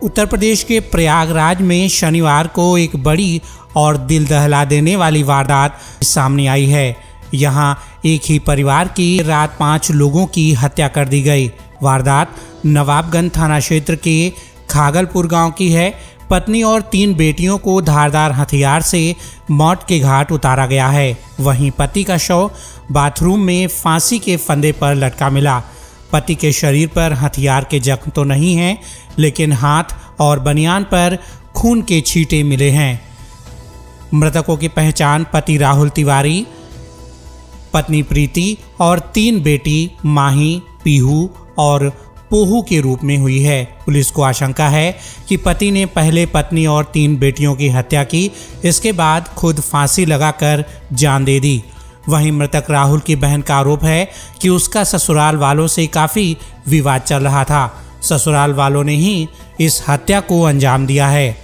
उत्तर प्रदेश के प्रयागराज में शनिवार को एक बड़ी और दिल दहला देने वाली वारदात सामने आई है। यहां एक ही परिवार की रात 5 लोगों की हत्या कर दी गई। वारदात नवाबगंज थाना क्षेत्र के खागलपुर गांव की है। पत्नी और 3 बेटियों को धारदार हथियार से मौत के घाट उतारा गया है। वहीं पति का शव बाथरूम में फांसी के फंदे पर लटका मिला। पति के शरीर पर हथियार के जख्म तो नहीं हैं, लेकिन हाथ और बनियान पर खून के छींटे मिले हैं। मृतकों की पहचान पति राहुल तिवारी, पत्नी प्रीति और 3 बेटी माही, पीहू और पोहू के रूप में हुई है। पुलिस को आशंका है कि पति ने पहले पत्नी और 3 बेटियों की हत्या की, इसके बाद खुद फांसी लगाकर जान दे दी। वहीं मृतक राहुल की बहन का आरोप है कि उसका ससुराल वालों से काफी विवाद चल रहा था। ससुराल वालों ने ही इस हत्या को अंजाम दिया है।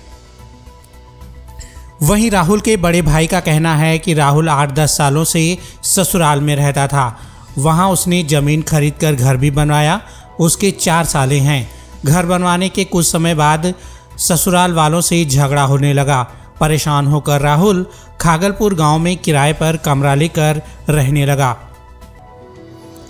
वहीं राहुल के बड़े भाई का कहना है कि राहुल 8-10 सालों से ससुराल में रहता था। वहां उसने जमीन खरीदकर घर भी बनवाया। उसके 4 साले हैं। घर बनवाने के कुछ समय बाद ससुराल वालों से झगड़ा होने लगा। परेशान होकर राहुल खागलपुर गांव में किराए पर कमरा लेकर रहने लगा।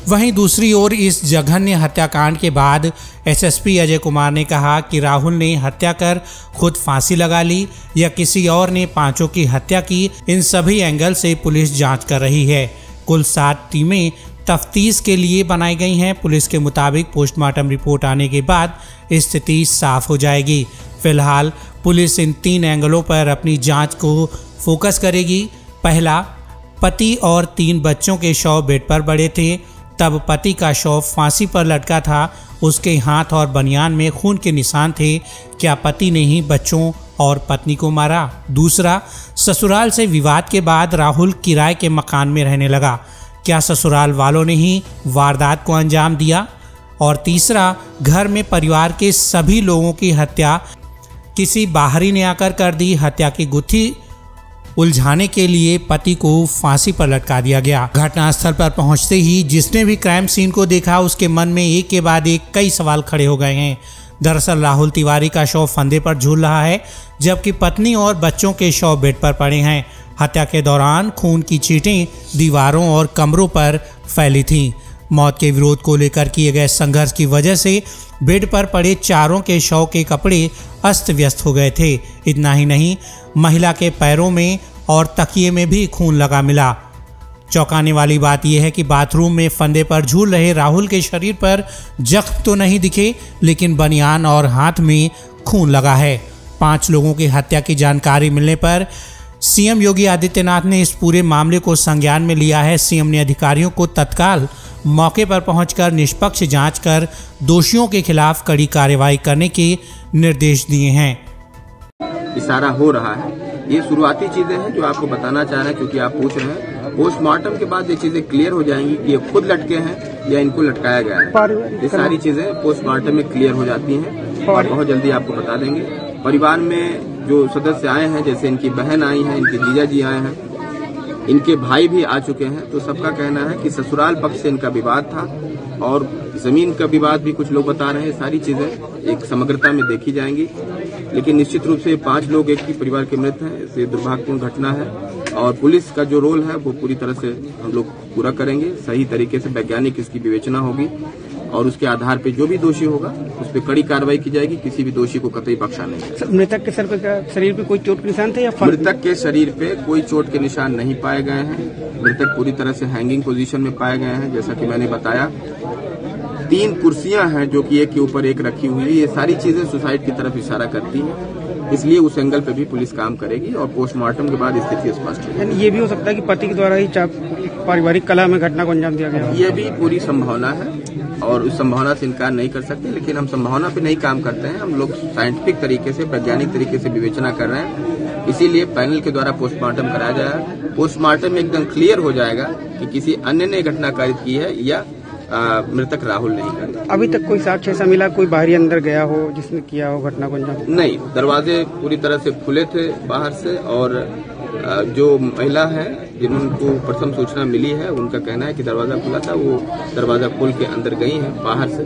वहीं दूसरी ओर इस जघन्य हत्याकांड के बाद एसएसपी अजय कुमार ने कहा कि राहुल ने हत्या कर खुद फांसी लगा ली या किसी और ने 5 की हत्या की, इन सभी एंगल से पुलिस जांच कर रही है। कुल 7 टीमें तफ्तीश के लिए बनाई गई हैं। पुलिस के मुताबिक पोस्टमार्टम रिपोर्ट आने के बाद स्थिति साफ हो जाएगी। फिलहाल पुलिस इन 3 एंगलों पर अपनी जांच को फोकस करेगी। पहला, पति और 3 बच्चों के शव बेड पर पड़े थे, तब पति का शव फांसी पर लटका था। उसके हाथ और बनियान में खून के निशान थे। क्या पति ने ही बच्चों और पत्नी को मारा? दूसरा, ससुराल से विवाद के बाद राहुल किराए के मकान में रहने लगा। क्या ससुराल वालों ने ही वारदात को अंजाम दिया? और तीसरा, घर में परिवार के सभी लोगों की हत्या किसी बाहरी ने आकर कर दी। हत्या की गुत्थी उलझाने के लिए पति को फांसी पर लटका दिया गया। घटनास्थल पर पहुंचते ही जिसने भी क्राइम सीन को देखा उसके मन में एक के बाद एक कई सवाल खड़े हो गए हैं। दरअसल राहुल तिवारी का शव फंदे पर झूल रहा है, जबकि पत्नी और बच्चों के शव बेड पर पड़े हैं। हत्या के दौरान खून की छींटें दीवारों और कमरों पर फैली थीं। मौत के विरोध को लेकर किए गए संघर्ष की वजह से बेड पर पड़े चारों के शव के कपड़े अस्त व्यस्त हो गए थे। इतना ही नहीं, महिला के पैरों में और तकिए में भी खून लगा मिला। चौंकाने वाली बात यह है कि बाथरूम में फंदे पर झूल रहे राहुल के शरीर पर जख्म तो नहीं दिखे, लेकिन बनियान और हाथ में खून लगा है। 5 लोगों की हत्या की जानकारी मिलने पर सीएम योगी आदित्यनाथ ने इस पूरे मामले को संज्ञान में लिया है। सीएम ने अधिकारियों को तत्काल मौके पर पहुंचकर निष्पक्ष जांच कर दोषियों के खिलाफ कड़ी कार्रवाई करने के निर्देश दिए हैं। इशारा हो रहा है, ये शुरुआती चीजें हैं जो आपको बताना चाह रहे हैं, क्योंकि आप पूछ रहे हैं। पोस्टमार्टम के बाद ये चीजें क्लियर हो जाएंगी कि ये खुद लटके हैं या इनको लटकाया गया है। ये सारी चीजें पोस्टमार्टम में क्लियर हो जाती हैं और बहुत जल्दी आपको बता देंगे। परिवार में जो सदस्य आए हैं, जैसे इनकी बहन आई है, इनके जीजा जी आए हैं, इनके भाई भी आ चुके हैं, तो सबका कहना है कि ससुराल पक्ष से इनका विवाद था और जमीन का विवाद भी कुछ लोग बता रहे हैं। सारी चीजें एक समग्रता में देखी जाएंगी, लेकिन निश्चित रूप से 5 लोग एक ही परिवार के मृत हैं। इसे दुर्भाग्यपूर्ण घटना है और पुलिस का जो रोल है वो पूरी तरह से हम लोग पूरा करेंगे। सही तरीके से वैज्ञानिक इसकी विवेचना होगी और उसके आधार पे जो भी दोषी होगा उस पर कड़ी कार्रवाई की जाएगी। किसी भी दोषी को कतई बख्शा नहीं। मृतक के शरीर पे कोई चोट के निशान थे या मृतक के शरीर पे कोई चोट के निशान नहीं पाए गए हैं। मृतक पूरी तरह से हैंगिंग पोजीशन में पाए गए हैं। जैसा कि मैंने बताया, 3 कुर्सियां हैं जो कि एक के ऊपर एक रखी हुई है। ये सारी चीजें सुसाइड की तरफ इशारा करती हैं, इसलिए उस एंगल पे भी पुलिस काम करेगी और पोस्टमार्टम के बाद स्थिति स्पष्ट होगी। ये भी हो सकता है कि पति के द्वारा ही पारिवारिक कलह में घटना को अंजाम दिया गया। ये भी पूरी संभावना है और उस संभावना से इनकार नहीं कर सकते, लेकिन हम संभावना पे नहीं काम करते हैं। हम लोग साइंटिफिक तरीके से, वैज्ञानिक तरीके से विवेचना कर रहे हैं। इसीलिए पैनल के द्वारा पोस्टमार्टम कराया जाएगा। पोस्टमार्टम में एकदम क्लियर हो जाएगा कि किसी अन्य ने घटना कारित की है या मृतक राहुल नहीं करे। अभी तक कोई साक्ष्य ऐसा मिला, कोई बाहरी अंदर गया हो जिसने किया हो घटना को अंजाम? नहीं, दरवाजे पूरी तरह से खुले थे बाहर से और जो महिला है जिनको प्रथम सूचना मिली है उनका कहना है कि दरवाजा खुला था, वो दरवाजा खोल के अंदर गई हैं बाहर से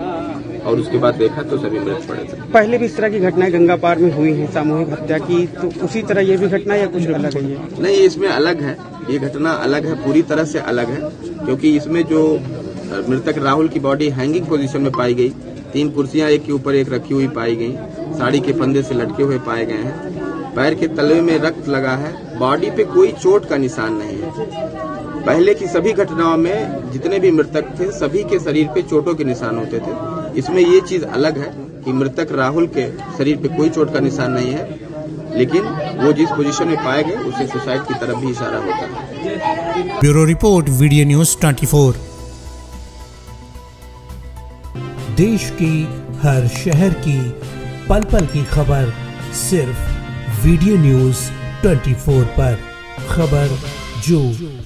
और उसके बाद देखा तो सभी मृत पड़े थे। पहले भी इस तरह की घटनाएं गंगा पार में हुई हैं, सामूहिक हत्या की, तो उसी तरह ये भी घटना या कुछ अलग है? ये नहीं, इसमें अलग है, ये घटना अलग है, पूरी तरह से अलग है, क्योंकि इसमें जो मृतक राहुल की बॉडी हैंगिंग पोजीशन में पाई गई, 3 कुर्सियां एक के ऊपर एक रखी हुई पाई गई, साड़ी के फंदे से लटके हुए पाए गए हैं, पैर के तलवे में रक्त लगा है, बॉडी पे कोई चोट का निशान नहीं है। पहले की सभी घटनाओं में जितने भी मृतक थे सभी के शरीर पे चोटों के निशान होते थे। इसमें ये चीज अलग है कि मृतक राहुल के शरीर पे कोई चोट का निशान नहीं है, लेकिन वो जिस पोजीशन में पाए गए उससे सुसाइड की तरफ भी इशारा होता है। Bureau report, video news 24। देश की हर शहर की पल पल की खबर सिर्फ वीडियो न्यूज 24 पर। खबर जो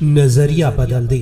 नजरिया बदल दे।